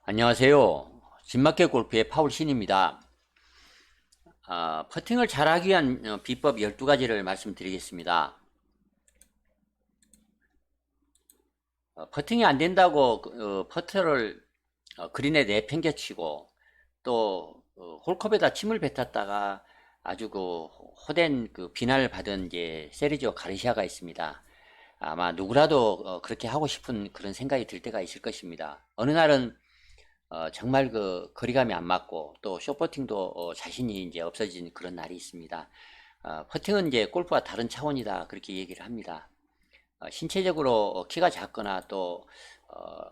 안녕하세요. 진마켓 골프의 파울 신입니다. 퍼팅을 잘하기 위한 비법 12가지를 말씀드리겠습니다. 퍼팅이 안 된다고 퍼터를 그린에 내팽개치고 또 홀컵에다 침을 뱉었다가 아주 호된 비난을 받은 이제 세르지오 가르시아가 있습니다. 아마 누구라도 그렇게 하고 싶은 그런 생각이 들 때가 있을 것입니다. 어느 날은 정말 거리감이 안 맞고 또 숏퍼팅도 자신이 이제 없어진 그런 날이 있습니다. 퍼팅은 이제 골프와 다른 차원이다 그렇게 얘기를 합니다. 신체적으로 키가 작거나 또 어,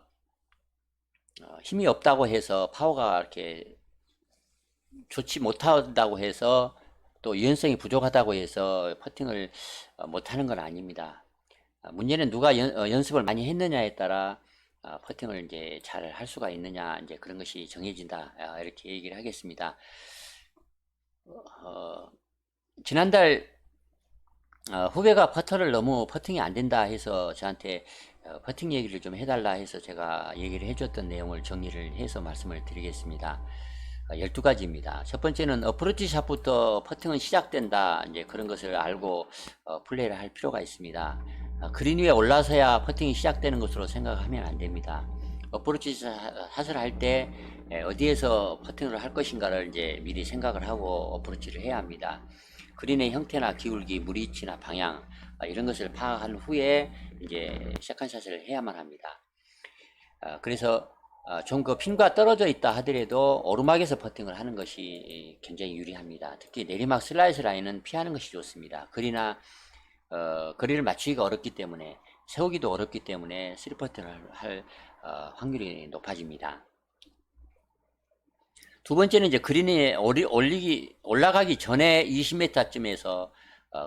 힘이 없다고 해서 파워가 이렇게 좋지 못하다고 해서 또 유연성이 부족하다고 해서 퍼팅을 못하는 건 아닙니다. 문제는 누가 연습을 많이 했느냐에 따라 퍼팅을 이제 잘 할 수가 있느냐 이제 그런 것이 정해진다 이렇게 얘기를 하겠습니다. 어, 지난달 후배가 퍼터를 너무 퍼팅이 안 된다 해서 저한테 퍼팅 얘기를 좀 해달라 해서 제가 얘기를 해줬던 내용을 정리를 해서 말씀을 드리겠습니다. 12가지입니다. 첫 번째는 어프로치 샷부터 퍼팅은 시작된다. 이제 그런 것을 알고 플레이를 할 필요가 있습니다. 그린 위에 올라서야 퍼팅이 시작되는 것으로 생각하면 안 됩니다. 어프로치 샷을 할 때 어디에서 퍼팅을 할 것인가를 이제 미리 생각을 하고 어프로치를 해야 합니다. 그린의 형태나 기울기, 무리치나 방향 이런 것을 파악한 후에 이제 세컨샷을 해야만 합니다. 그래서 좀 핀과 떨어져 있다 하더라도 오르막에서 퍼팅을 하는 것이 굉장히 유리합니다. 특히 내리막 슬라이스 라인은 피하는 것이 좋습니다. 거리를 맞추기가 어렵기 때문에 세우기도 어렵기 때문에 3퍼팅을 할 확률이 높아집니다. 두 번째는 이제 그린에 올라가기 전에 20m쯤에서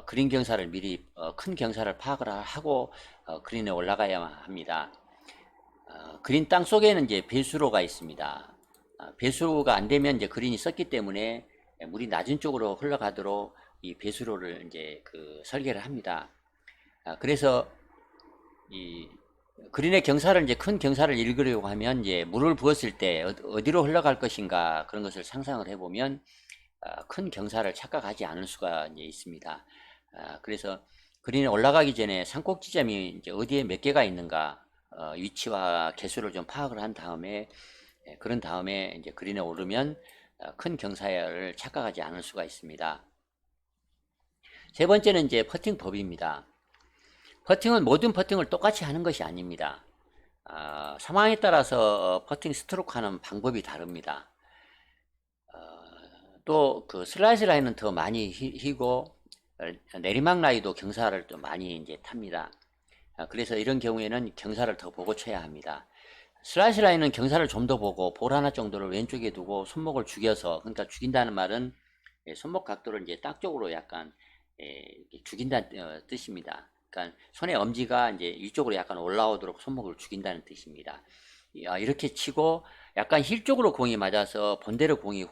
그린 경사를 미리 큰 경사를 파악을 하고 그린에 올라가야만 합니다. 그린 땅 속에는 이제 배수로가 있습니다. 배수로가 안 되면 이제 그린이 썩기 때문에 물이 낮은 쪽으로 흘러가도록 이 배수로를 이제 설계를 합니다. 그래서 이 그린의 경사를 이제 큰 경사를 읽으려고 하면 이제 물을 부었을 때 어디로 흘러갈 것인가 그런 것을 상상을 해보면 큰 경사를 착각하지 않을 수가 이제 있습니다. 그래서 그린에 올라가기 전에 산꼭 지점이 이제 어디에 몇 개가 있는가 위치와 개수를 좀 파악을 한 다음에 그런 다음에 이제 그린에 오르면 큰 경사를 착각하지 않을 수가 있습니다. 세 번째는 이제 퍼팅 법입니다. 퍼팅은 모든 퍼팅을 똑같이 하는 것이 아닙니다. 상황에 따라서 퍼팅 스트로크 하는 방법이 다릅니다. 또 슬라이스 라인은 더 많이 휘고 내리막 라인도 경사를 좀 많이 이제 탑니다. 그래서 이런 경우에는 경사를 더 보고 쳐야 합니다. 슬라이스 라인은 경사를 좀 더 보고 볼 하나 정도를 왼쪽에 두고 손목을 죽여서, 그러니까 죽인다는 말은 손목 각도를 이제 딱 쪽으로 약간 죽인다는 뜻입니다. 그러니까 손의 엄지가 이제 위쪽으로 약간 올라오도록 손목을 죽인다는 뜻입니다. 이렇게 치고 약간 힐 쪽으로 공이 맞아서 본대로 공이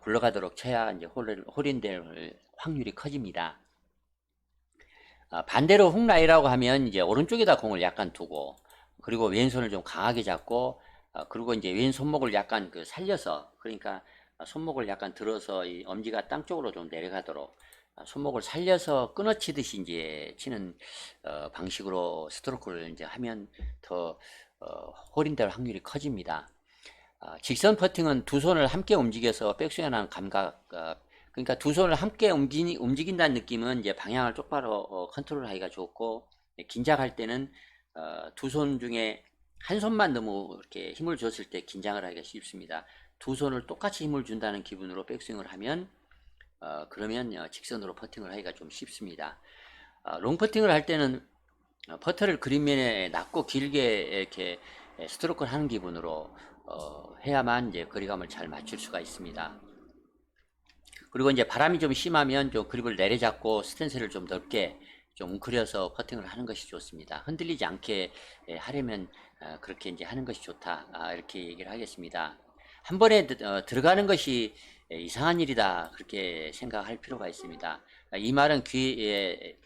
굴러가도록 쳐야 이제 홀인될 확률이 커집니다. 반대로 훅라이라고 하면 이제 오른쪽에다 공을 약간 두고 그리고 왼손을 좀 강하게 잡고 그리고 이제 왼손목을 약간 살려서, 그러니까 손목을 약간 들어서 이 엄지가 땅 쪽으로 좀 내려가도록 손목을 살려서 끊어치듯이 이제 치는 방식으로 스트로크를 이제 하면 더 홀인될 확률이 커집니다. 직선 퍼팅은 두 손을 함께 움직여서 백스윙하는 감각, 그러니까 두 손을 함께 움직인다는 느낌은 이제 방향을 똑바로 컨트롤하기가 좋고, 긴장할 때는 두 손 중에 한 손만 너무 이렇게 힘을 줬을 때 긴장을 하기가 쉽습니다. 두 손을 똑같이 힘을 준다는 기분으로 백스윙을 하면 그러면 직선으로 퍼팅을 하기가 좀 쉽습니다. 롱 퍼팅을 할 때는 퍼터를 그린면에 낮고 길게 이렇게 스트로크를 하는 기분으로 해야만 이제 거리감을 잘 맞출 수가 있습니다. 그리고 이제 바람이 좀 심하면 좀 그립을 내려잡고 스탠스를 좀 넓게 좀 웅크려서 퍼팅을 하는 것이 좋습니다. 흔들리지 않게 하려면 그렇게 이제 하는 것이 좋다. 이렇게 얘기를 하겠습니다. 한 번에 들어가는 것이 이상한 일이다. 그렇게 생각할 필요가 있습니다. 이 말은 귀에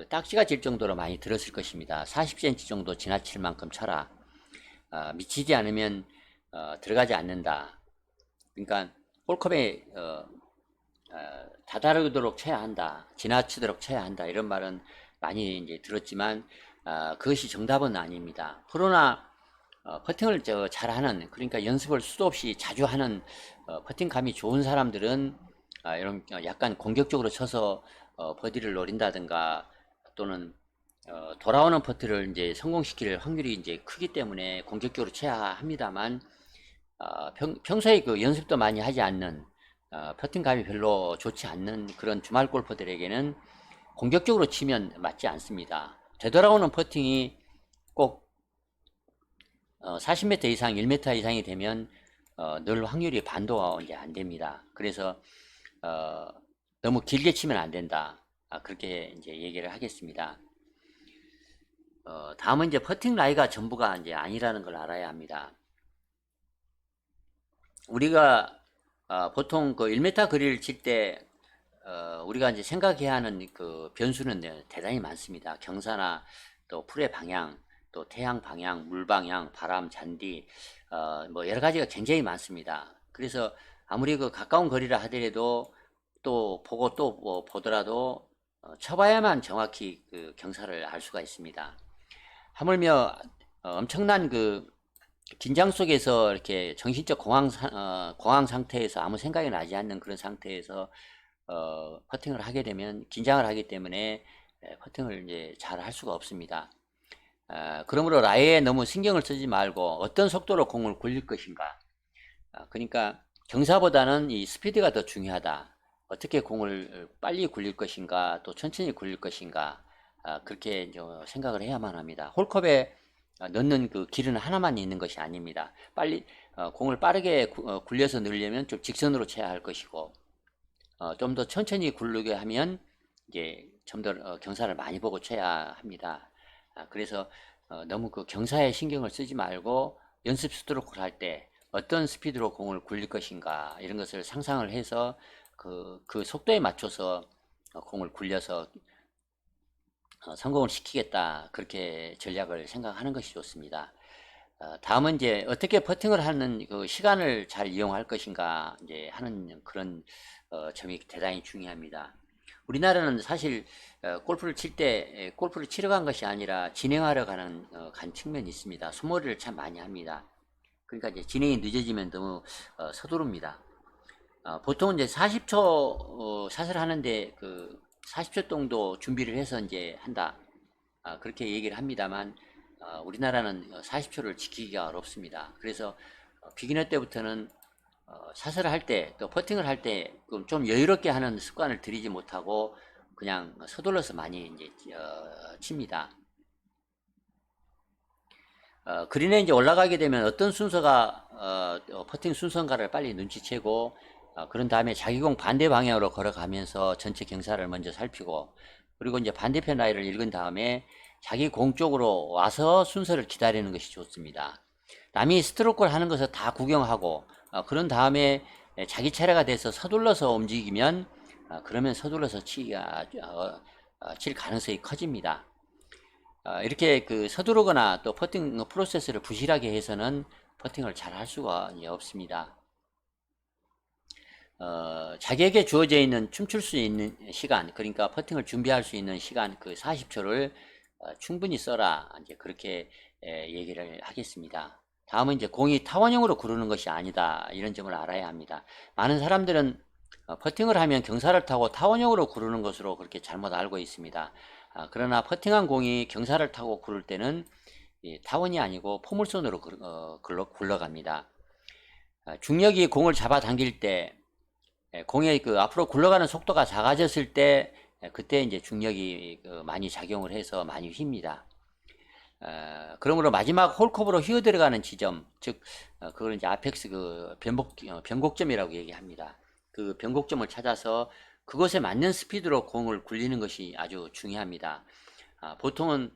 딱지가 질 정도로 많이 들었을 것입니다. 40cm 정도 지나칠 만큼 쳐라. 미치지 않으면 들어가지 않는다. 그러니까 홀컵에 다다르도록 쳐야 한다, 지나치도록 쳐야 한다, 이런 말은 많이 이제 들었지만 그것이 정답은 아닙니다. 프로나 퍼팅을 잘하는, 그러니까 연습을 수도 없이 자주 하는 퍼팅감이 좋은 사람들은 이런 약간 공격적으로 쳐서 버디를 노린다든가, 또는 돌아오는 퍼트를 이제 성공시킬 확률이 이제 크기 때문에 공격적으로 쳐야 합니다만, 평소에 그 연습도 많이 하지 않는, 퍼팅감이 별로 좋지 않는 그런 주말 골퍼들에게는 공격적으로 치면 맞지 않습니다. 되돌아오는 퍼팅이 꼭 40m 이상, 1m 이상이 되면 늘 확률이 반도 이제 안 됩니다. 그래서 너무 길게 치면 안 된다. 그렇게 이제 얘기를 하겠습니다. 다음은 이제 퍼팅 라이가 전부가 이제 아니라는 걸 알아야 합니다. 우리가 보통 그 1m 거리를 칠 때 우리가 이제 생각해야 하는 그 변수는 대단히 많습니다. 경사나 또 풀의 방향, 또 태양 방향, 물 방향, 바람, 잔디, 뭐 여러 가지가 굉장히 많습니다. 그래서 아무리 그 가까운 거리라 하더라도, 또 보고 또 뭐 보더라도 쳐봐야만 정확히 그 경사를 알 수가 있습니다. 하물며 엄청난 그 긴장 속에서 이렇게 정신적 공황 상태에서 아무 생각이 나지 않는 그런 상태에서 퍼팅을 하게 되면 긴장을 하기 때문에 퍼팅을 이제 잘 할 수가 없습니다. 그러므로 라이에 너무 신경을 쓰지 말고 어떤 속도로 공을 굴릴 것인가, 그러니까 경사보다는 이 스피드가 더 중요하다. 어떻게 공을 빨리 굴릴 것인가, 또 천천히 굴릴 것인가, 그렇게 이제 생각을 해야만 합니다. 홀컵에 넣는 그 길은 하나만 있는 것이 아닙니다. 빨리 공을 빠르게 굴려서 넣으려면 좀 직선으로 쳐야 할 것이고, 좀 더 천천히 굴르게 하면 이제 좀 더 경사를 많이 보고 쳐야 합니다. 그래서 너무 그 경사에 신경을 쓰지 말고 연습 스트로크를 할 때 어떤 스피드로 공을 굴릴 것인가, 이런 것을 상상을 해서 그 속도에 맞춰서 공을 굴려서 성공을 시키겠다, 그렇게 전략을 생각하는 것이 좋습니다. 다음은 이제 어떻게 퍼팅을 하는 그 시간을 잘 이용할 것인가 이제 하는 그런 점이 대단히 중요합니다. 우리나라는 사실 골프를 칠 때 골프를 치러 간 것이 아니라 진행하러 간 측면이 있습니다. 소모를 참 많이 합니다. 그러니까 이제 진행이 늦어지면 너무 서두릅니다. 보통 이제 40초 샷을 하는데 그 40초 정도 준비를 해서 이제 한다, 그렇게 얘기를 합니다만, 우리나라는 40초를 지키기가 어렵습니다. 그래서 비기너 때부터는 샷을 할 때, 또 퍼팅을 할 때 좀 여유롭게 하는 습관을 들이지 못하고 그냥 서둘러서 많이 이제 칩니다. 그린에 이제 올라가게 되면 어떤 순서가 퍼팅 순서인가를 빨리 눈치채고, 그런 다음에 자기 공 반대 방향으로 걸어가면서 전체 경사를 먼저 살피고, 그리고 이제 반대편 라이를 읽은 다음에 자기 공 쪽으로 와서 순서를 기다리는 것이 좋습니다. 남이 스트로크를 하는 것을 다 구경하고 그런 다음에 자기 차례가 돼서 서둘러서 움직이면, 그러면 서둘러서 칠 가능성이 커집니다. 이렇게 그 서두르거나 또 퍼팅 프로세스를 부실하게 해서는 퍼팅을 잘 할 수가 없습니다. 자기에게 주어져 있는 춤출 수 있는 시간, 그러니까 퍼팅을 준비할 수 있는 시간, 그 40초를 충분히 써라, 이제 그렇게 얘기를 하겠습니다. 다음은 이제 공이 타원형으로 구르는 것이 아니다, 이런 점을 알아야 합니다. 많은 사람들은 퍼팅을 하면 경사를 타고 타원형으로 구르는 것으로 그렇게 잘못 알고 있습니다. 그러나 퍼팅한 공이 경사를 타고 구를 때는 타원이 아니고 포물선으로 굴러갑니다. 중력이 공을 잡아 당길 때, 공의 그 앞으로 굴러가는 속도가 작아졌을 때, 그때 이제 중력이 많이 작용을 해서 많이 휩니다. 그러므로 마지막 홀컵으로 휘어 들어가는 지점, 즉 그걸 이제 아펙스 그 변곡점이라고 얘기합니다. 그 변곡점을 찾아서 그것에 맞는 스피드로 공을 굴리는 것이 아주 중요합니다. 보통은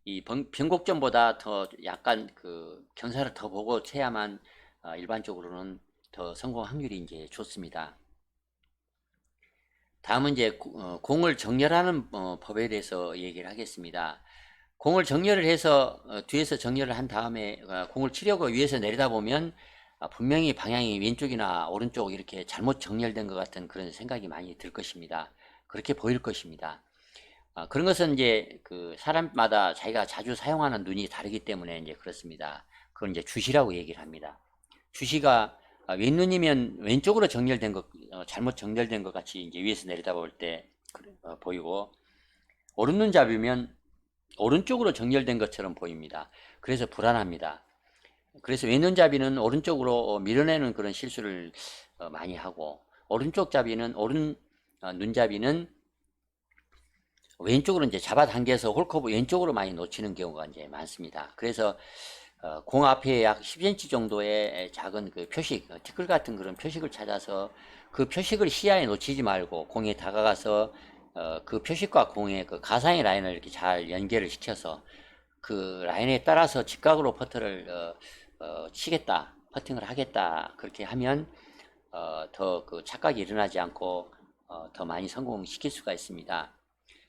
이 변곡점보다 더 약간 그 경사를 더 보고 쳐야만 일반적으로는 더 성공 확률이 이제 좋습니다. 다음은 이제 공을 정렬하는 법에 대해서 얘기를 하겠습니다. 공을 정렬을 해서 뒤에서 정렬을 한 다음에 공을 치려고 위에서 내려다보면 분명히 방향이 왼쪽이나 오른쪽 이렇게 잘못 정렬된 것 같은 그런 생각이 많이 들 것입니다. 그렇게 보일 것입니다. 그런 것은 이제 그 사람마다 자기가 자주 사용하는 눈이 다르기 때문에 이제 그렇습니다. 그걸 이제 주시라고 얘기를 합니다. 주시가 왼눈이면 왼쪽으로 정렬된 것, 잘못 정렬된 것 같이 이제 위에서 내려다볼 때 보이고, 오른눈 잡이면 오른쪽으로 정렬된 것처럼 보입니다. 그래서 불안합니다. 그래서 왼눈잡이는 오른쪽으로 밀어내는 그런 실수를 많이 하고, 오른쪽 잡이는 오른 눈잡이는 왼쪽으로 이제 잡아당겨서 홀컵 왼쪽으로 많이 놓치는 경우가 이제 많습니다. 그래서 공 앞에 약 10cm 정도의 작은 그 표식, 티끌 같은 그런 표식을 찾아서 그 표식을 시야에 놓치지 말고 공에 다가가서 그 표식과 공의 그 가상의 라인을 이렇게 잘 연결을 시켜서 그 라인에 따라서 직각으로 퍼터를 치겠다, 퍼팅을 하겠다, 그렇게 하면 더 그 착각이 일어나지 않고 더 많이 성공시킬 수가 있습니다.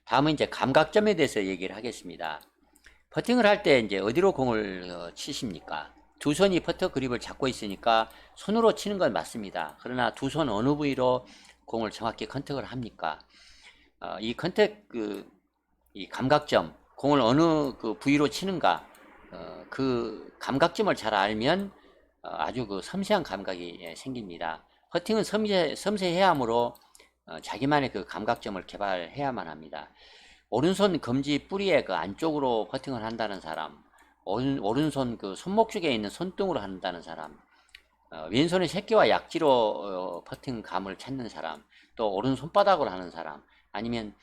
다음은 이제 감각점에 대해서 얘기를 하겠습니다. 퍼팅을 할 때 이제 어디로 공을 치십니까? 두 손이 퍼터 그립을 잡고 있으니까 손으로 치는 건 맞습니다. 그러나 두 손 어느 부위로 공을 정확히 컨택을 합니까? 이 컨택 이 감각점, 공을 어느 그 부위로 치는가, 그 감각점을 잘 알면 아주 그 섬세한 감각이 생깁니다. 퍼팅은 섬세해야 하므로 자기만의 그 감각점을 개발해야만 합니다. 오른손 검지 뿌리의 그 안쪽으로 퍼팅을 한다는 사람, 오른손 그 손목 쪽에 있는 손등으로 한다는 사람, 왼손의 새끼와 약지로 퍼팅 감을 찾는 사람, 또 오른 손바닥으로 하는 사람, 아니면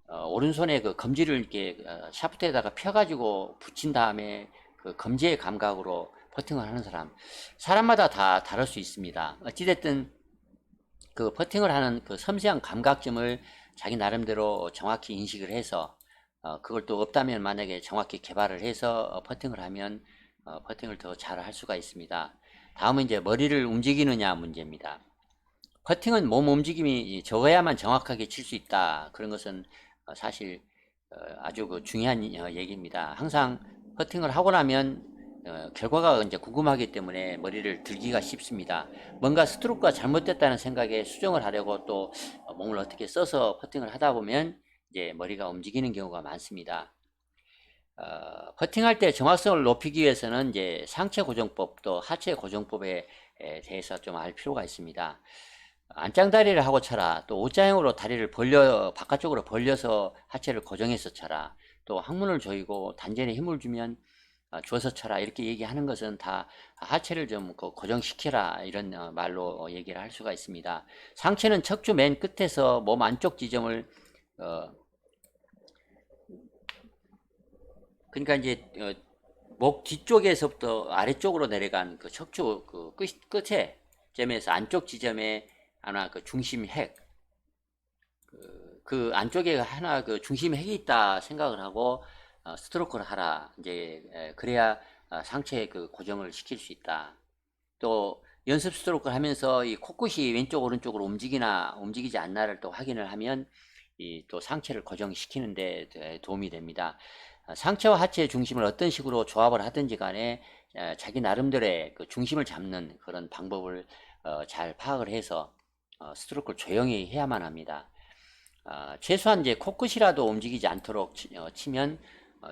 오른손에 그 검지를 이렇게 샤프트에다가 펴가지고 붙인 다음에 그 검지의 감각으로 퍼팅을 하는 사람, 사람마다 다 다를 수 있습니다. 어찌됐든 그 퍼팅을 하는 그 섬세한 감각점을 자기 나름대로 정확히 인식을 해서 그걸 또 없다면 만약에 정확히 개발을 해서 퍼팅을 하면 퍼팅을 더 잘 할 수가 있습니다. 다음은 이제 머리를 움직이느냐 문제입니다. 퍼팅은 몸 움직임이 적어야만 정확하게 칠 수 있다. 그런 것은 사실 아주 그 중요한 얘기입니다. 항상 퍼팅을 하고 나면 결과가 이제 궁금하기 때문에 머리를 들기가 쉽습니다. 뭔가 스트로크가 잘못됐다는 생각에 수정을 하려고 또 몸을 어떻게 써서 퍼팅을 하다 보면 이제 머리가 움직이는 경우가 많습니다. 퍼팅할 때 정확성을 높이기 위해서는 이제 상체 고정법 또 하체 고정법에 대해서 좀 알 필요가 있습니다. 안짱다리를 하고 쳐라. 또 O자형으로 다리를 바깥쪽으로 벌려서 하체를 고정해서 쳐라. 또 항문을 조이고 단전에 힘을 주면 주어서 쳐라. 이렇게 얘기하는 것은 다 하체를 좀 고정시켜라. 이런 말로 얘기를 할 수가 있습니다. 상체는 척추 맨 끝에서 몸 안쪽 지점을 그러니까 이제 목 뒤쪽에서부터 아래쪽으로 내려간 그 척추 그 끝에 점에서 안쪽 지점에 하나 그 중심 핵, 그 안쪽에 하나 그 중심 핵이 있다 생각을 하고 스트로크를 하라. 이제 그래야 상체 그 고정을 시킬 수 있다. 또 연습 스트로크를 하면서 이 코끝이 왼쪽 오른쪽으로 움직이지 않나를 또 확인을 하면 이 또 상체를 고정시키는데 도움이 됩니다. 상체와 하체의 중심을 어떤 식으로 조합을 하든지 간에 자기 나름대로의 그 중심을 잡는 그런 방법을 잘 파악을 해서 스트로크를 조용히 해야만 합니다. 최소한 이제 코끝이라도 움직이지 않도록 치면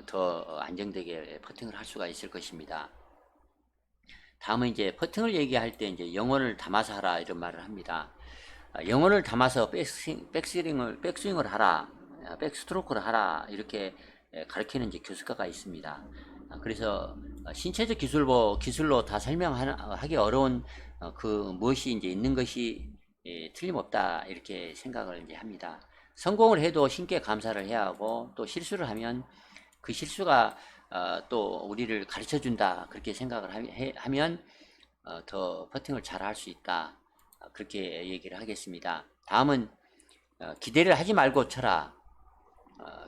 더 안정되게 퍼팅을 할 수가 있을 것입니다. 다음은 이제 퍼팅을 얘기할 때 이제 영혼을 담아서 하라 이런 말을 합니다. 영혼을 담아서 백스윙을 하라, 백스트로크를 하라 이렇게 가르치는 이제 교수가가 있습니다. 그래서 신체적 기술로 다 설명하기 어려운 그 무엇이 이제 있는 것이 틀림없다 이렇게 생각을 이제 합니다. 성공을 해도 신께 감사를 해야 하고 또 실수를 하면 그 실수가 또 우리를 가르쳐 준다 그렇게 생각을 하면 더 퍼팅을 잘 할 수 있다 그렇게 얘기를 하겠습니다. 다음은 기대를 하지 말고 쳐라.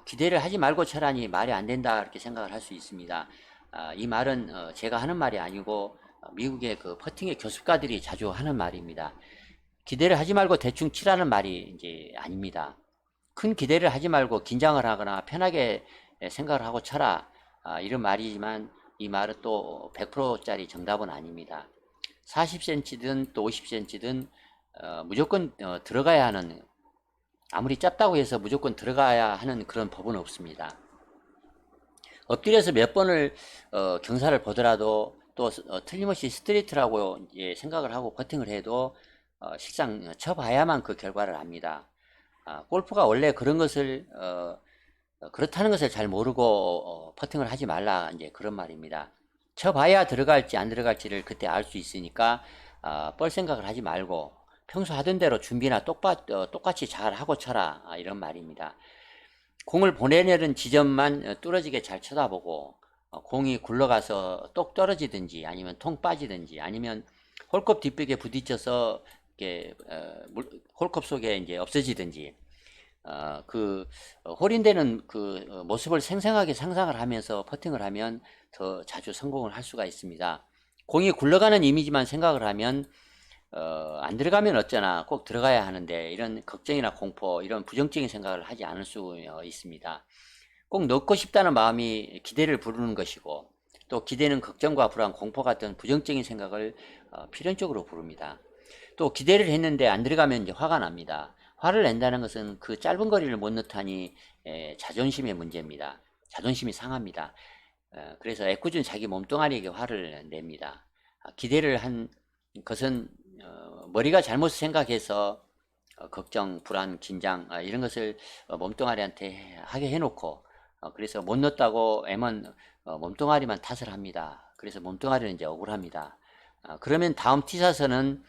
기대를 하지 말고 쳐라니 말이 안 된다 이렇게 생각을 할 수 있습니다. 이 말은 제가 하는 말이 아니고 미국의 그 퍼팅의 교습가들이 자주 하는 말입니다. 기대를 하지 말고 대충 치라는 말이 이제 아닙니다. 큰 기대를 하지 말고 긴장을 하거나 편하게 생각을 하고 쳐라. 이런 말이지만 이 말은 또 100%짜리 정답은 아닙니다. 40cm든 또 50cm든 무조건 들어가야 하는, 아무리 짧다고 해서 무조건 들어가야 하는 그런 법은 없습니다. 엎드려서 몇 번을 경사를 보더라도 또 틀림없이 스트레이트라고 이제 생각을 하고 퍼팅을 해도 실상 쳐봐야만 그 결과를 압니다. 골프가 원래 그런 것을 그렇다는 것을 잘 모르고 퍼팅을 하지 말라, 이제 그런 말입니다. 쳐봐야 들어갈지 안 들어갈지를 그때 알 수 있으니까 뻘 생각을 하지 말고 평소 하던 대로 준비나 똑같이 잘 하고 쳐라, 이런 말입니다. 공을 보내려는 지점만 뚫어지게 잘 쳐다보고 공이 굴러가서 똑 떨어지든지 아니면 통 빠지든지 아니면 홀컵 뒷벽에 부딪혀서 이렇게 홀컵 속에 이제 없어지든지 그 홀인되는 그 모습을 생생하게 상상을 하면서 퍼팅을 하면 더 자주 성공을 할 수가 있습니다. 공이 굴러가는 이미지만 생각을 하면 안 들어가면 어쩌나 꼭 들어가야 하는데 이런 걱정이나 공포, 이런 부정적인 생각을 하지 않을 수 있습니다. 꼭 넣고 싶다는 마음이 기대를 부르는 것이고 또 기대는 걱정과 불안, 공포 같은 부정적인 생각을 필연적으로 부릅니다. 또 기대를 했는데 안 들어가면 이제 화가 납니다. 화를 낸다는 것은 그 짧은 거리를 못 넣다니 자존심의 문제입니다. 자존심이 상합니다. 그래서 애꿎은 자기 몸뚱아리에게 화를 냅니다. 기대를 한 것은 머리가 잘못 생각해서 걱정, 불안, 긴장 이런 것을 몸뚱아리한테 하게 해놓고 그래서 못 넣었다고 애만 몸뚱아리만 탓을 합니다. 그래서 몸뚱아리는 이제 억울합니다. 그러면 다음 티샷은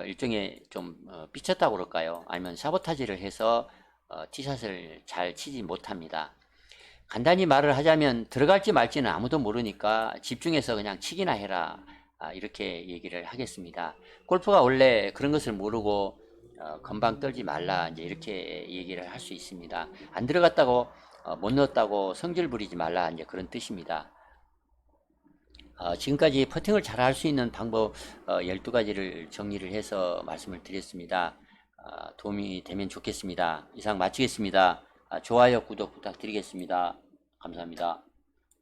일종의 좀 삐쳤다고 그럴까요? 아니면 사보타지를 해서 티샷을 잘 치지 못합니다. 간단히 말을 하자면 들어갈지 말지는 아무도 모르니까 집중해서 그냥 치기나 해라, 이렇게 얘기를 하겠습니다. 골프가 원래 그런 것을 모르고 건방 떨지 말라, 이제 이렇게 얘기를 할 수 있습니다. 안 들어갔다고 못 넣었다고 성질 부리지 말라, 이제 그런 뜻입니다. 지금까지 퍼팅을 잘 할 수 있는 방법 12가지를 정리를 해서 말씀을 드렸습니다. 도움이 되면 좋겠습니다. 이상 마치겠습니다. 좋아요, 구독 부탁드리겠습니다. 감사합니다.